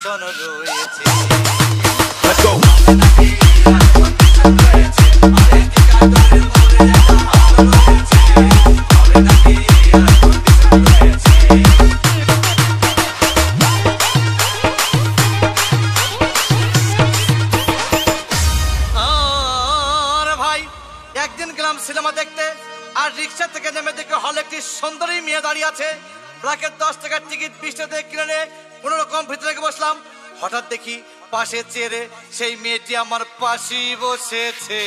Condition রয়েছে। একদিন গেলাম সিনেমা দেখতে, আর রিক্সা থেকে নেমে দেখে হলে একটি সুন্দরী মেয়ে দাঁড়িয়ে আছে। ব্ল্যাকের 10 টাকার টিকিট 20 টাকা দিয়ে কিনে নিয়ে কোনো রকম ভিতরে বসলাম। হঠাৎ দেখি পাশে চেয়ারে সেই মেয়েটি আমার পাশেই বসেছে।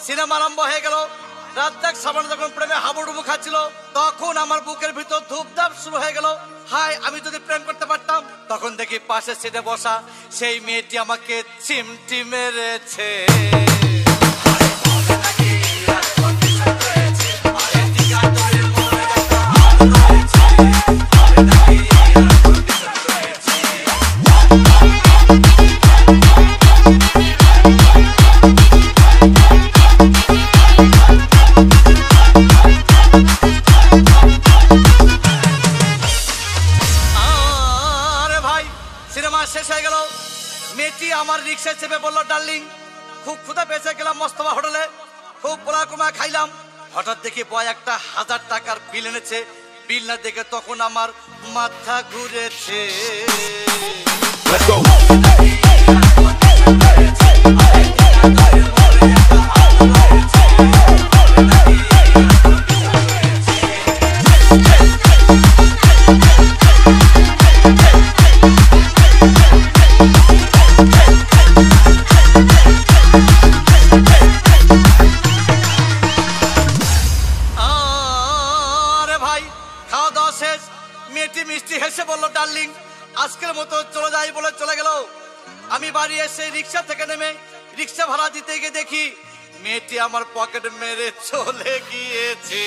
সিনেমা আরম্ভ হয়ে গেল। রাজ্জাক সাবানা যখন প্রেমে হাবুডুবু খাচ্ছিল, তখন আমার বুকের ভিতর ধূপধাপ শুরু হয়ে গেল। হাই, আমি যদি প্রেম করতে পারতাম। তখন দেখি পাশের সিটে বসা সেই মেয়েটি আমাকে চিমটি মেরেছে। সিনেমা শেষ হয়ে গেল। মেয়েটি আমার রিক্সায় চেপে বলল, ডার্লিং, খুব ক্ষুধা পেয়েছে, গেলাম মোস্তফা হোটেলে, খুব পোলা কুমা খাইলাম। হঠাৎ দেখি বয় একটা 1000 টাকার বিল এনেছে। বিল না দেখে তখন আমার মাথা ঘুরেছে। মেয়েটি মিষ্টি হেসে বলল, ডার্লিং, আজকের মতো চলে যাই বলে চলে গেল। আমি বাড়ি এসে রিক্সা থেকে নেমে রিক্সা ভাড়া দিতে গিয়ে দেখি মেয়েটি আমার পকেট মেরে চলে গিয়েছে।